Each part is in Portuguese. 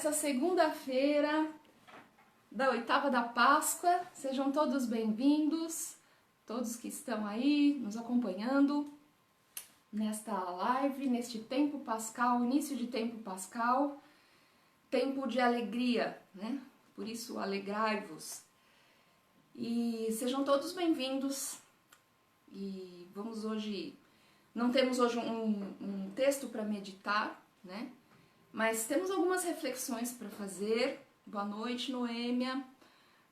nessa segunda-feira da oitava da Páscoa. Sejam todos bem-vindos, todos que estão aí nos acompanhando nesta live, neste tempo pascal, início de tempo pascal, tempo de alegria, né? Por isso, alegrai-vos. E sejam todos bem-vindos. E vamos hoje, não temos hoje um texto para meditar, né? Mas temos algumas reflexões para fazer. Boa noite, Noêmia.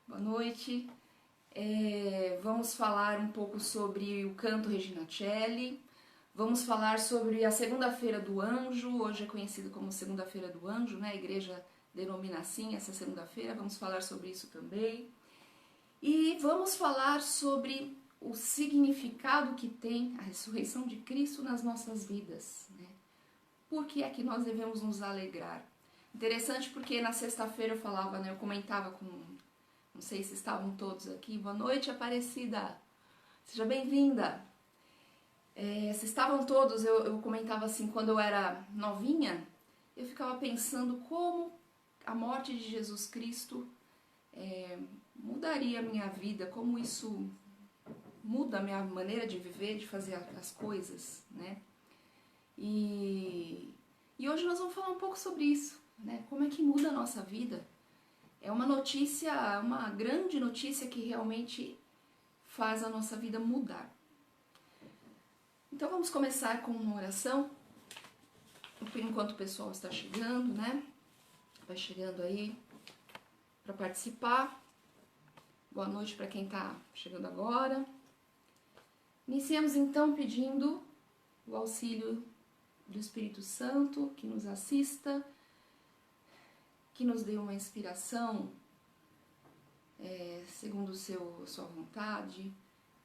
Boa noite. Vamos falar um pouco sobre o canto Regina Coeli. Vamos falar sobre a Segunda-feira do Anjo. Hoje é conhecido como Segunda-feira do Anjo, né? A igreja denomina assim essa segunda-feira. Vamos falar sobre isso também. E vamos falar sobre o significado que tem a ressurreição de Cristo nas nossas vidas, né? Por que é que nós devemos nos alegrar? Interessante porque na sexta-feira eu falava, né? Eu comentava com... Não sei se estavam todos aqui. Boa noite, Aparecida. Seja bem-vinda. Se estavam todos, eu comentava assim, quando eu era novinha, eu ficava pensando como a morte de Jesus Cristo mudaria a minha vida, como isso muda a minha maneira de viver, de fazer as coisas, né? E hoje nós vamos falar um pouco sobre isso, né? Como é que muda a nossa vida. É uma notícia, uma grande notícia que realmente faz a nossa vida mudar. Então vamos começar com uma oração, enquanto o pessoal está chegando, né? Vai chegando aí para participar. Boa noite para quem está chegando agora. Iniciemos então pedindo o auxílio do Espírito Santo, que nos assista, que nos dê uma inspiração segundo sua vontade,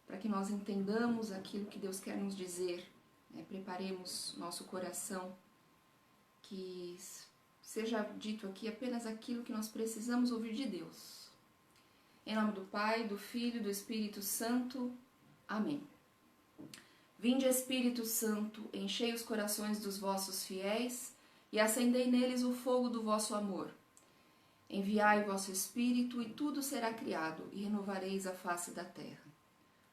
para que nós entendamos aquilo que Deus quer nos dizer, né? Preparemos nosso coração, que seja dito aqui apenas aquilo que nós precisamos ouvir de Deus. Em nome do Pai, do Filho e do Espírito Santo. Amém. Vinde, Espírito Santo, enchei os corações dos vossos fiéis e acendei neles o fogo do vosso amor. Enviai o vosso Espírito e tudo será criado e renovareis a face da terra.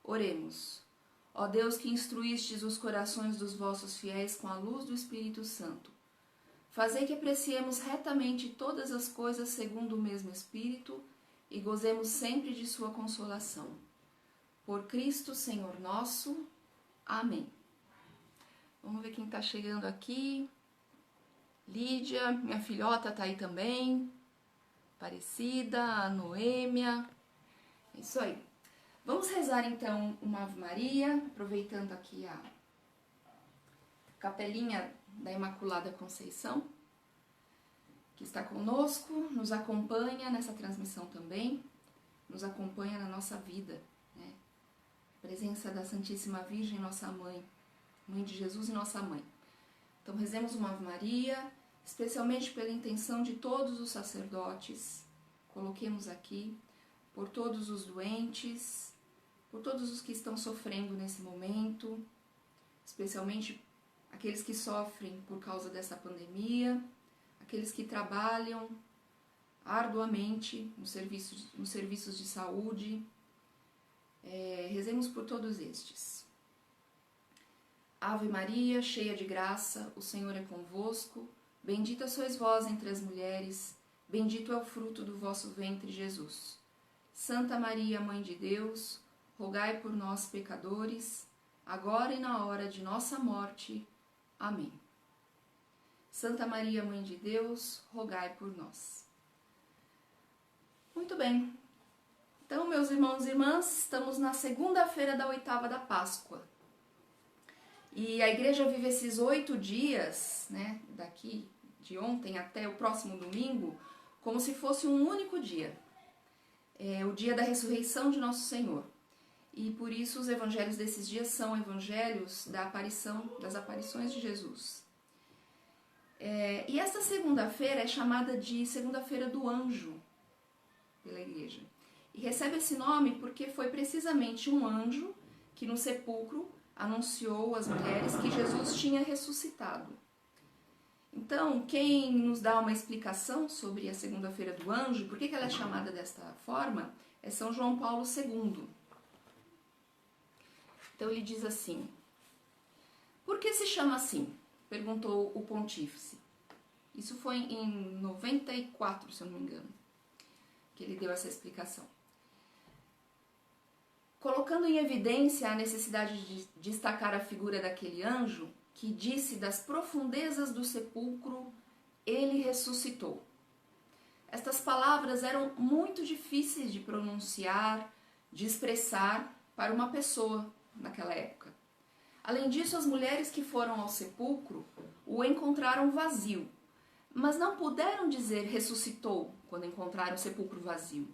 Oremos. Ó Deus, que instruístes os corações dos vossos fiéis com a luz do Espírito Santo, fazei que apreciemos retamente todas as coisas segundo o mesmo Espírito e gozemos sempre de sua consolação. Por Cristo, Senhor nosso. Amém. Vamos ver quem está chegando aqui. Lídia, minha filhota está aí também. Aparecida, a Noêmia. É isso aí. Vamos rezar então uma Ave Maria, aproveitando aqui a capelinha da Imaculada Conceição, que está conosco, nos acompanha nessa transmissão também, nos acompanha na nossa vida, né? A presença da Santíssima Virgem, nossa mãe, mãe de Jesus e nossa mãe. Então rezemos uma Ave Maria, especialmente pela intenção de todos os sacerdotes. Coloquemos aqui por todos os doentes, por todos os que estão sofrendo nesse momento, especialmente aqueles que sofrem por causa dessa pandemia, aqueles que trabalham arduamente nos serviços de saúde. Rezemos por todos estes. Ave Maria, cheia de graça, o Senhor é convosco. Bendita sois vós entre as mulheres, bendito é o fruto do vosso ventre, Jesus. Santa Maria, Mãe de Deus, rogai por nós, pecadores, agora e na hora de nossa morte. Amém. Santa Maria, Mãe de Deus, rogai por nós. Muito bem. Então, meus irmãos e irmãs, estamos na segunda-feira da oitava da Páscoa. E a igreja vive esses 8 dias, né, daqui de ontem até o próximo domingo, como se fosse um único dia. O dia da ressurreição de Nosso Senhor. E por isso os evangelhos desses dias são evangelhos das aparições de Jesus. E esta segunda-feira é chamada de Segunda-feira do Anjo pela igreja. E recebe esse nome porque foi precisamente um anjo que no sepulcro anunciou às mulheres que Jesus tinha ressuscitado. Então, quem nos dá uma explicação sobre a segunda-feira do anjo, por que ela é chamada desta forma, é São João Paulo II. Então ele diz assim: por que se chama assim? Perguntou o pontífice. Isso foi em 94, se eu não me engano, que ele deu essa explicação. Colocando em evidência a necessidade de destacar a figura daquele anjo que disse das profundezas do sepulcro, ele ressuscitou. Estas palavras eram muito difíceis de pronunciar, de expressar para uma pessoa naquela época. Além disso, as mulheres que foram ao sepulcro o encontraram vazio, mas não puderam dizer ressuscitou quando encontraram o sepulcro vazio.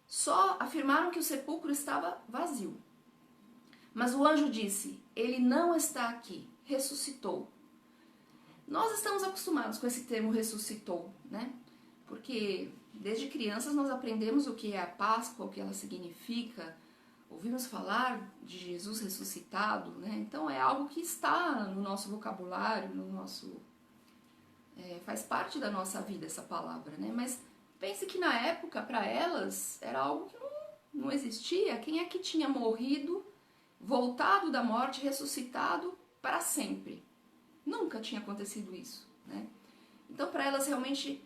Só afirmaram que o sepulcro estava vazio. Mas o anjo disse: ele não está aqui, ressuscitou. Nós estamos acostumados com esse termo ressuscitou, né? Porque desde crianças nós aprendemos o que é a Páscoa, o que ela significa, ouvimos falar de Jesus ressuscitado, né? Então é algo que está no nosso vocabulário, faz parte da nossa vida essa palavra, né? Mas pense que na época, para elas, era algo que não existia. Quem é que tinha morrido, voltado da morte, ressuscitado para sempre? Nunca tinha acontecido isso, né? Então, para elas, realmente,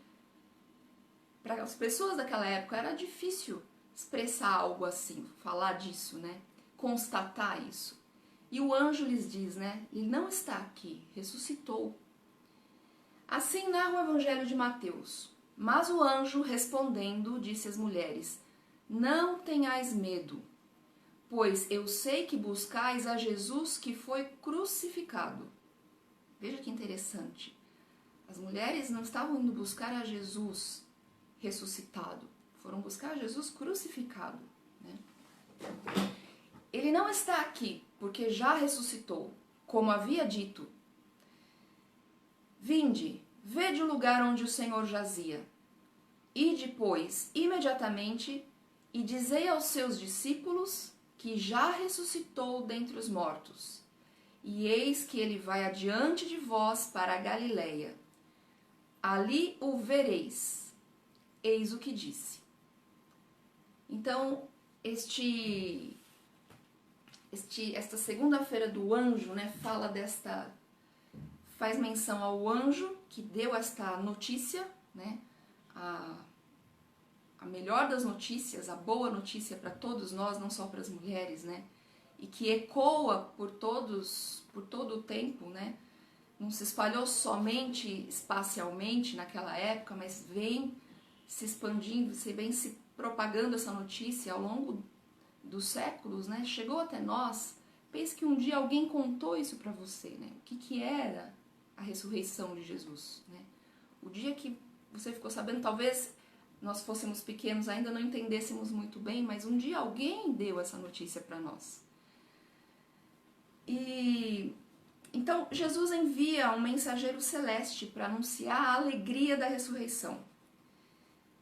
para as pessoas daquela época, era difícil expressar algo assim, falar disso, né? Constatar isso. E o anjo lhes diz, né? Ele não está aqui, ressuscitou. Assim narra o Evangelho de Mateus. Mas o anjo, respondendo, disse às mulheres: não tenhais medo, pois eu sei que buscais a Jesus que foi crucificado. Veja que interessante. As mulheres não estavam indo buscar a Jesus ressuscitado, foram buscar a Jesus crucificado, né? Ele não está aqui, porque já ressuscitou, como havia dito. Vinde, vede o lugar onde o Senhor jazia. E depois, imediatamente, e dizei aos seus discípulos que já ressuscitou dentre os mortos. E eis que ele vai adiante de vós para a Galileia. Ali o vereis. Eis o que disse. Então, esta segunda-feira do anjo, né, faz menção ao anjo que deu esta notícia, né, a melhor das notícias, a boa notícia para todos nós, não só para as mulheres, né, e que ecoa por todo o tempo, né, não se espalhou somente espacialmente naquela época, mas vem se expandindo, vem se propagando essa notícia ao longo dos séculos, né, chegou até nós. Pense que um dia alguém contou isso para você, né, o que era a ressurreição de Jesus, né? O dia que você ficou sabendo, talvez nós fôssemos pequenos, ainda não entendêssemos muito bem, mas um dia alguém deu essa notícia para nós. E então Jesus envia um mensageiro celeste para anunciar a alegria da ressurreição.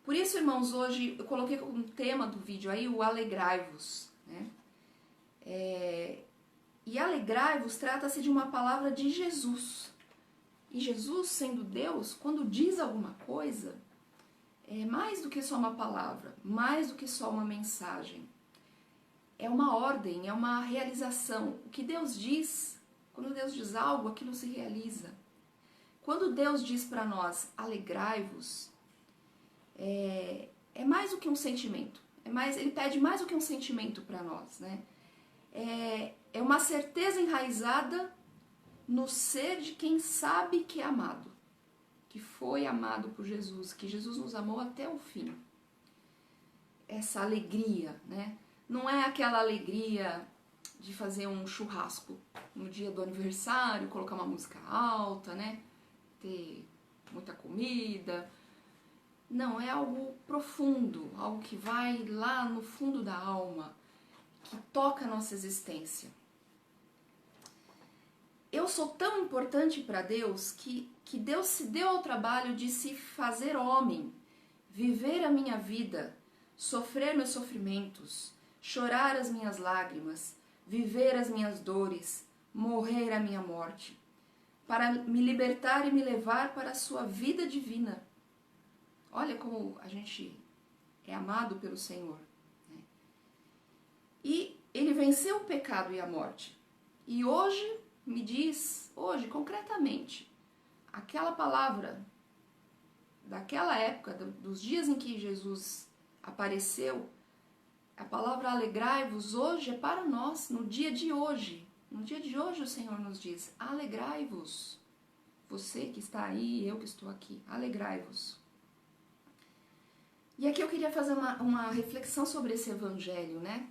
Por isso, irmãos, hoje eu coloquei como tema do vídeo aí o alegrai-vos, né? E alegrai-vos trata-se de uma palavra de Jesus. E Jesus, sendo Deus, quando diz alguma coisa, é mais do que só uma palavra, mais do que só uma mensagem. É uma ordem, é uma realização. O que Deus diz, quando Deus diz algo, aquilo se realiza. Quando Deus diz para nós, alegrai-vos, é mais do que um sentimento. Ele pede mais do que um sentimento para nós, né? É uma certeza enraizada no ser de quem sabe que é amado, que foi amado por Jesus, que Jesus nos amou até o fim. Essa alegria, né? Não é aquela alegria de fazer um churrasco no dia do aniversário, colocar uma música alta, né? Ter muita comida. Não, é algo profundo, algo que vai lá no fundo da alma, que toca a nossa existência. Eu sou tão importante para Deus que Deus se deu ao trabalho de se fazer homem, viver a minha vida, sofrer meus sofrimentos, chorar as minhas lágrimas, viver as minhas dores, morrer a minha morte. para me libertar e me levar para a sua vida divina. Olha como a gente é amado pelo Senhor. Né? E ele venceu o pecado e a morte. E hoje, me diz, hoje, concretamente, aquela palavra daquela época, dos dias em que Jesus apareceu, a palavra alegrai-vos hoje é para nós, no dia de hoje. No dia de hoje o Senhor nos diz, alegrai-vos. Você que está aí, eu que estou aqui, alegrai-vos. E aqui eu queria fazer uma reflexão sobre esse evangelho, né?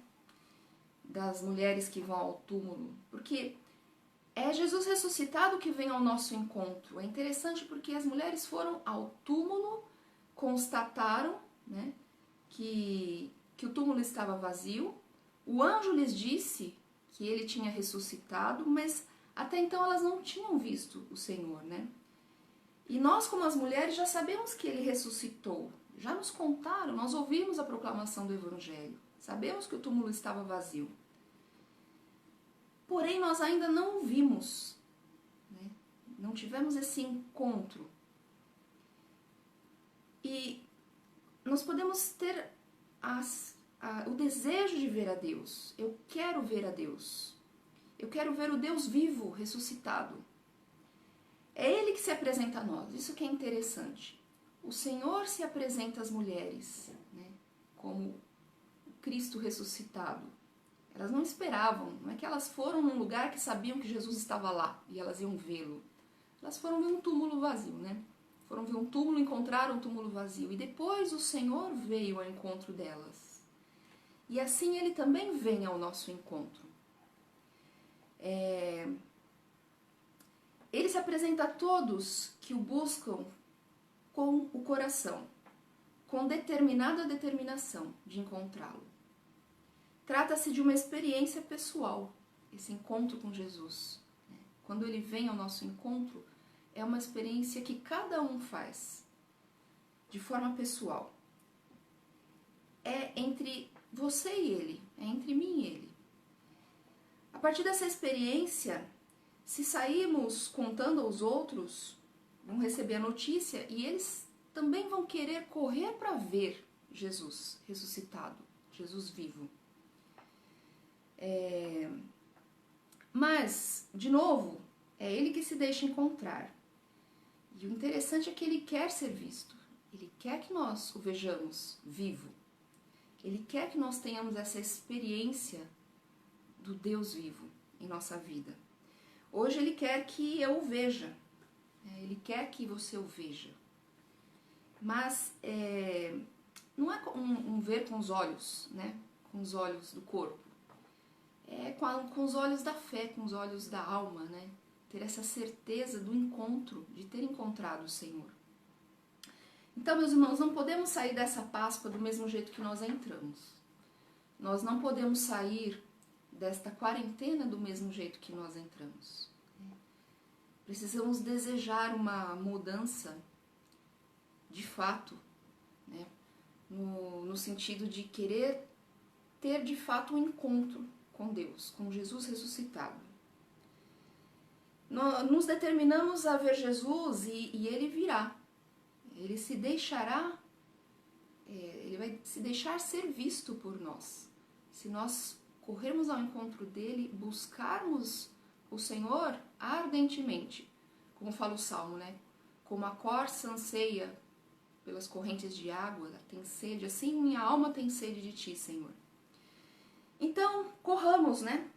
Das mulheres que vão ao túmulo. Porque é Jesus ressuscitado que vem ao nosso encontro. É interessante porque as mulheres foram ao túmulo, constataram, né, que o túmulo estava vazio. O anjo lhes disse que ele tinha ressuscitado, mas até então elas não tinham visto o Senhor, né? E nós, como as mulheres, já sabemos que ele ressuscitou. Já nos contaram, nós ouvimos a proclamação do Evangelho. Sabemos que o túmulo estava vazio. Porém, nós ainda não o vimos, né? Não tivemos esse encontro. E nós podemos ter o desejo de ver a Deus. Eu quero ver a Deus. Eu quero ver o Deus vivo, ressuscitado. É Ele que se apresenta a nós. Isso que é interessante. O Senhor se apresenta às mulheres, né, como Cristo ressuscitado. Elas não esperavam, não é que elas foram num lugar que sabiam que Jesus estava lá e elas iam vê-lo. Elas foram ver um túmulo vazio, né? Foram ver um túmulo, encontraram um túmulo vazio. E depois o Senhor veio ao encontro delas. E assim Ele também vem ao nosso encontro. Ele se apresenta a todos que o buscam com o coração, com determinada determinação de encontrá-lo. Trata-se de uma experiência pessoal, esse encontro com Jesus. Quando ele vem ao nosso encontro, é uma experiência que cada um faz, de forma pessoal. É entre você e ele, é entre mim e ele. A partir dessa experiência, se sairmos contando aos outros, vão receber a notícia e eles também vão querer correr para ver Jesus ressuscitado, Jesus vivo. Mas, de novo, é ele que se deixa encontrar. E o interessante é que ele quer ser visto. Ele quer que nós o vejamos vivo. Ele quer que nós tenhamos essa experiência do Deus vivo em nossa vida. Hoje ele quer que eu o veja. Ele quer que você o veja. Mas não é um ver com os olhos, né? Com os olhos do corpo. É com os olhos da fé, com os olhos da alma, né? Ter essa certeza do encontro, de ter encontrado o Senhor. Então, meus irmãos, não podemos sair dessa Páscoa do mesmo jeito que nós entramos. Nós não podemos sair desta quarentena do mesmo jeito que nós entramos. Precisamos desejar uma mudança de fato, né? No sentido de querer ter de fato um encontro com Deus, com Jesus ressuscitado. Nós nos determinamos a ver Jesus e Ele virá. Ele se deixará, Ele vai se deixar ser visto por nós. Se nós corrermos ao encontro dEle, buscarmos o Senhor ardentemente, como fala o Salmo, né? Como a corça anseia pelas correntes de água, tem sede, assim minha alma tem sede de Ti, Senhor. Então, corramos, né?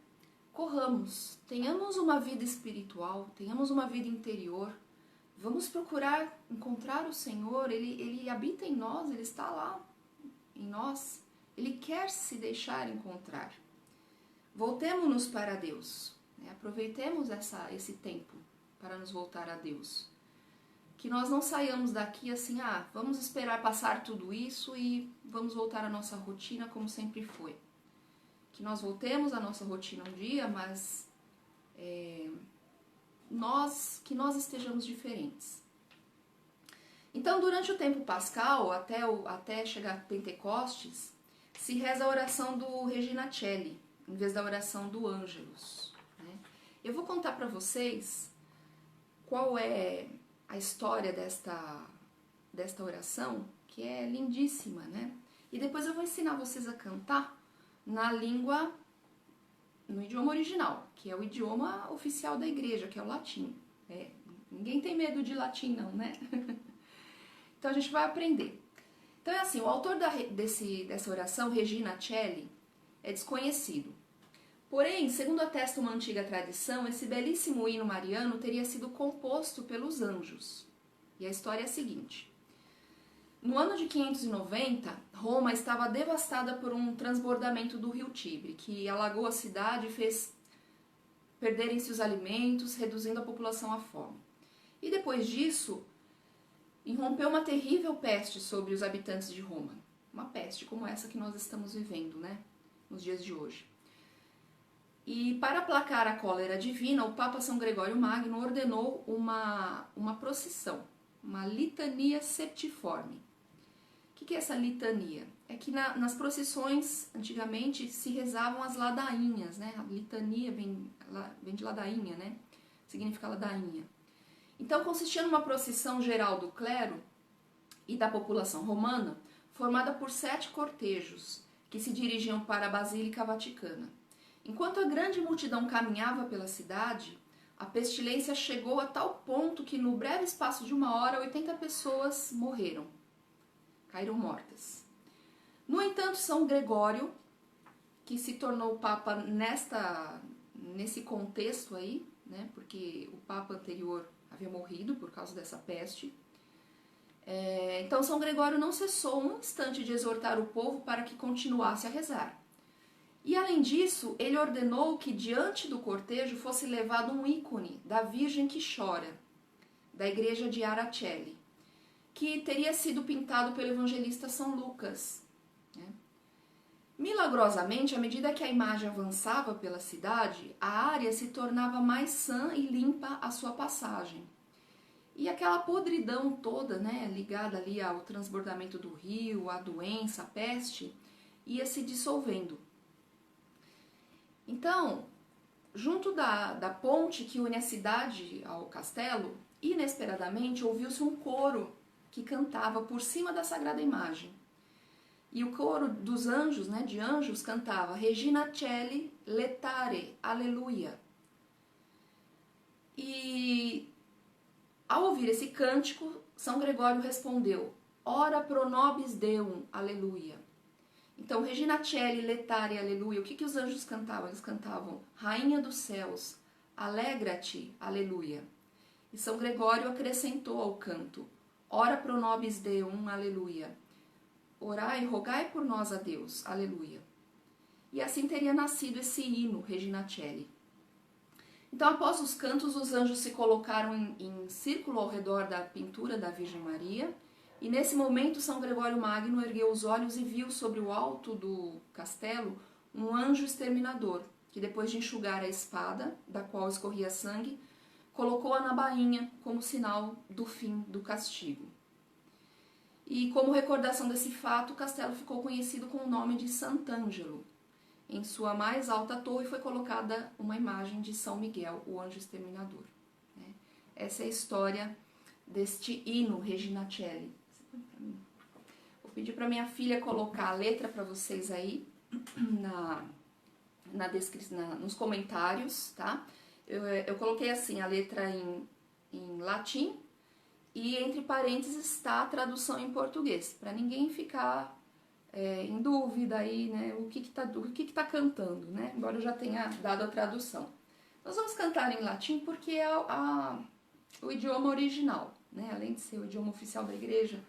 Corramos, tenhamos uma vida espiritual, tenhamos uma vida interior, vamos procurar encontrar o Senhor, Ele habita em nós, Ele está lá em nós, Ele quer se deixar encontrar. Voltemo-nos para Deus, né? Aproveitemos esse tempo para nos voltar a Deus. Que nós não saiamos daqui assim, vamos esperar passar tudo isso e vamos voltar à nossa rotina como sempre foi. Que nós voltemos à nossa rotina um dia, mas que nós estejamos diferentes. Então, durante o tempo pascal, até chegar a Pentecostes, se reza a oração do Regina Coeli, em vez da oração do Ângelus. Né? Eu vou contar para vocês qual é a história desta oração, que é lindíssima, né? E depois eu vou ensinar vocês a cantar na língua, no idioma original, que é o idioma oficial da igreja, que é o latim. Ninguém tem medo de latim não, né? Então a gente vai aprender. Então é assim, o autor dessa oração, Regina Coeli, é desconhecido. Porém, segundo atesta uma antiga tradição, esse belíssimo hino mariano teria sido composto pelos anjos. E a história é a seguinte. No ano de 590, Roma estava devastada por um transbordamento do rio Tibre, que alagou a cidade e fez perderem-se os alimentos, reduzindo a população à fome. E depois disso, irrompeu uma terrível peste sobre os habitantes de Roma. Uma peste como essa que nós estamos vivendo, né, nos dias de hoje. E para aplacar a cólera divina, o Papa São Gregório Magno ordenou uma procissão, uma litania septiforme. O que é essa litania? É que nas procissões, antigamente, se rezavam as ladainhas, né? A litania vem de ladainha, né? Significa ladainha. Então, consistia numa procissão geral do clero e da população romana, formada por 7 cortejos, que se dirigiam para a Basílica Vaticana. Enquanto a grande multidão caminhava pela cidade, a pestilência chegou a tal ponto que no breve espaço de 1 hora, 80 pessoas morreram, caíram mortas. No entanto, São Gregório, que se tornou Papa nesse contexto aí, né, porque o Papa anterior havia morrido por causa dessa peste, então São Gregório não cessou um instante de exortar o povo para que continuasse a rezar. E além disso, ele ordenou que diante do cortejo fosse levado um ícone da Virgem que chora, da igreja de Ara-Coeli, que teria sido pintado pelo evangelista São Lucas. Né? Milagrosamente, à medida que a imagem avançava pela cidade, a área se tornava mais sã e limpa à sua passagem. E aquela podridão toda, né, ligada ali ao transbordamento do rio, à doença, à peste, ia se dissolvendo. Então, junto da ponte que une a cidade ao castelo, inesperadamente ouviu-se um coro que cantava por cima da sagrada imagem. E o coro dos anjos, né, de anjos, cantava Regina Coeli, letare, aleluia. E ao ouvir esse cântico, São Gregório respondeu, ora pro nobis Deum, aleluia. Então, Regina Coeli, letare, aleluia. O que os anjos cantavam? Eles cantavam, Rainha dos céus, alegra-te, aleluia. E São Gregório acrescentou ao canto, ora pro nobis Deum, aleluia. Orai, rogai por nós a Deus, aleluia. E assim teria nascido esse hino, Regina Coeli. Então, após os cantos, os anjos se colocaram em círculo ao redor da pintura da Virgem Maria, e nesse momento São Gregório Magno ergueu os olhos e viu sobre o alto do castelo um anjo exterminador, que depois de enxugar a espada, da qual escorria sangue, colocou-a na bainha como sinal do fim do castigo. E como recordação desse fato, o castelo ficou conhecido com o nome de Sant'Angelo. Em sua mais alta torre foi colocada uma imagem de São Miguel, o anjo exterminador. Essa é a história deste hino, Regina Coeli. Vou pedir para minha filha colocar a letra para vocês aí na descrição, nos comentários, tá? Eu coloquei assim a letra em latim e entre parênteses está a tradução em português, para ninguém ficar em dúvida aí, né? O que tá cantando, né? Embora eu já tenha dado a tradução. Nós vamos cantar em latim porque é o idioma original, né? Além de ser o idioma oficial da igreja,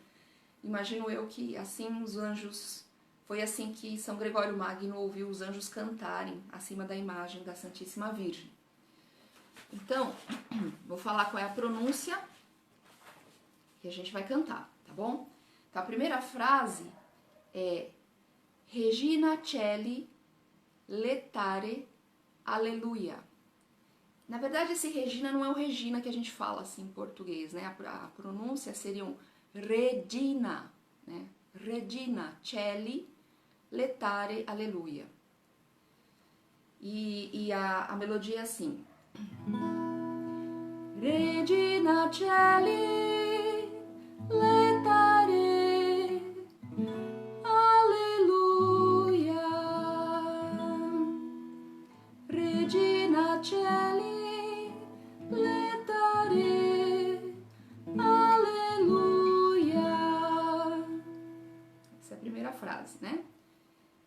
imagino eu que assim os anjos, foi assim que São Gregório Magno ouviu os anjos cantarem acima da imagem da Santíssima Virgem. Então, vou falar qual é a pronúncia e a gente vai cantar, tá bom? Então, a primeira frase é Regina Coeli, letare, aleluia. Na verdade, esse Regina não é o Regina que a gente fala assim em português, né? A pronúncia seria um Regina, né? Regina Coeli, letare, aleluia. E a melodia é assim. Regina Celi, letare, alleluia. Regina Celi, letare, alleluia. Essa é a primeira frase, né?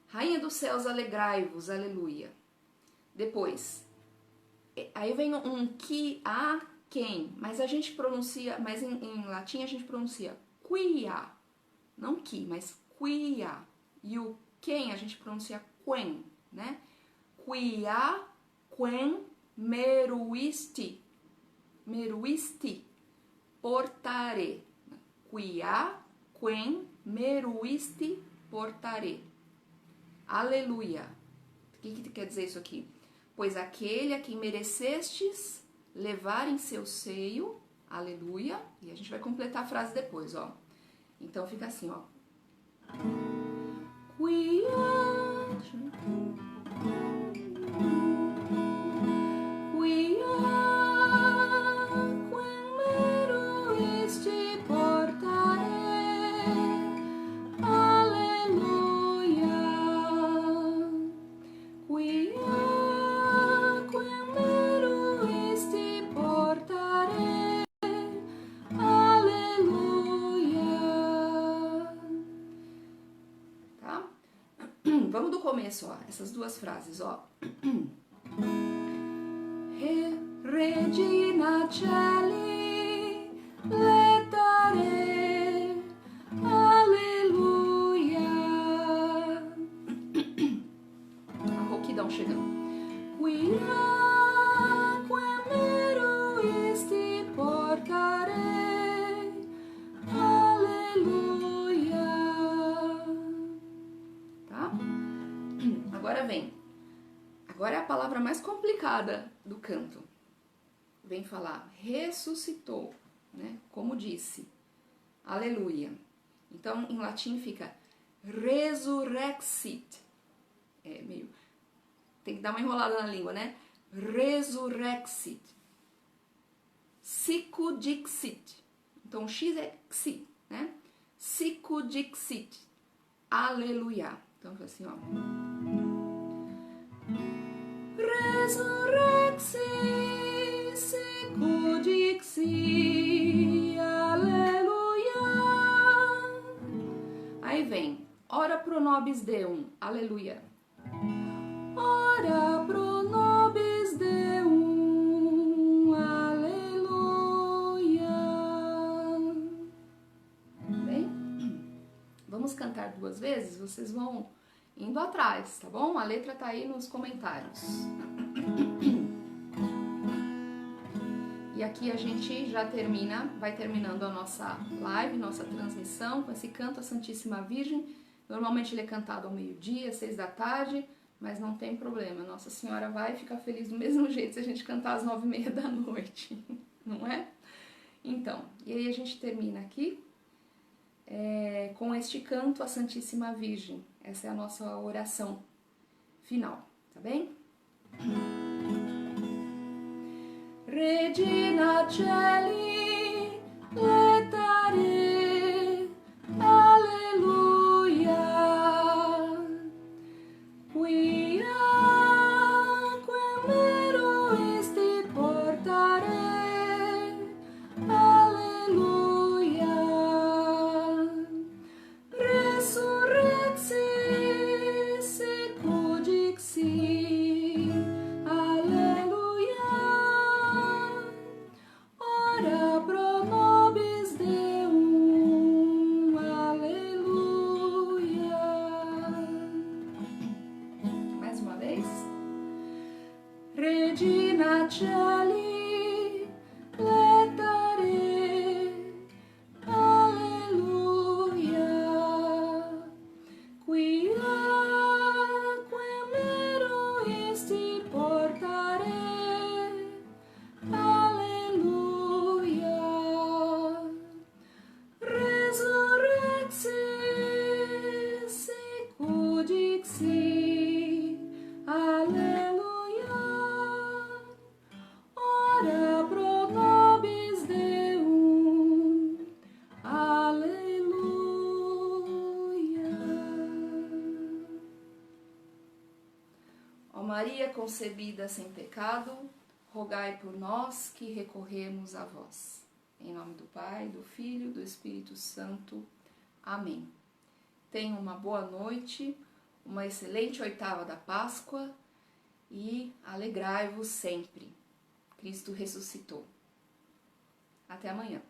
Rainha dos céus, alegrai-vos, aleluia. Depois, aí vem um que, a, quem, mas a gente pronuncia, mas em latim a gente pronuncia quia, não que, mas quia. E o quem a gente pronuncia quen, né? Quia, quen, meruisti, portare. Quia, quen, meruisti, portare. Aleluia. O que quer dizer isso aqui? Pois aquele a quem merecestes levar em seu seio, aleluia, e a gente vai completar a frase depois, ó. Então fica assim, ó. Vamos do começo, ó, essas duas frases, ó. Regina Celi, letare, aleluia. A rouquidão chegando. Quia, quem meruisti, portare, aleluia. Tá? Agora vem. Agora é a palavra mais complicada do canto. Vem falar ressuscitou, né? Como disse. Aleluia. Então, em latim fica resurrexit. É meio... Tem que dar uma enrolada na língua, né? Resurrexit. Sicu dixit. Então, o X é xi, né? Sicu dixit. Aleluia. Então, assim, ó. Resurrexi, sicu dixi, aleluia. Aí vem, ora pro nobis Deum, aleluia. Ora pro nobis Deum, aleluia. Bem? Vamos cantar duas vezes? Vocês vão indo atrás, tá bom? A letra tá aí nos comentários. E aqui a gente já vai terminando a nossa live, nossa transmissão com esse canto à Santíssima Virgem. Normalmente ele é cantado ao meio-dia, 6 da tarde, mas não tem problema. Nossa Senhora vai ficar feliz do mesmo jeito se a gente cantar às 9h30 da noite, não é? Então, e aí a gente termina aqui com este canto à Santíssima Virgem. Essa é a nossa oração final, tá bem? Regina Celi, letare, alleluia. Quia, quem meruisti, portare, alleluia. Resurrexi, sicu dixi, alleluia. Ora pro nobis Deum, aleluia. Mais uma vez. Regina Celi, letare, aleluia. Quia, quem meruisti, portare, aleluia. Resurrexi, sicu dixi, aleluia. Maria concebida sem pecado, rogai por nós que recorremos a vós. Em nome do Pai, do Filho e do Espírito Santo. Amém. Tenham uma boa noite, uma excelente oitava da Páscoa e alegrai-vos sempre. Cristo ressuscitou. Até amanhã.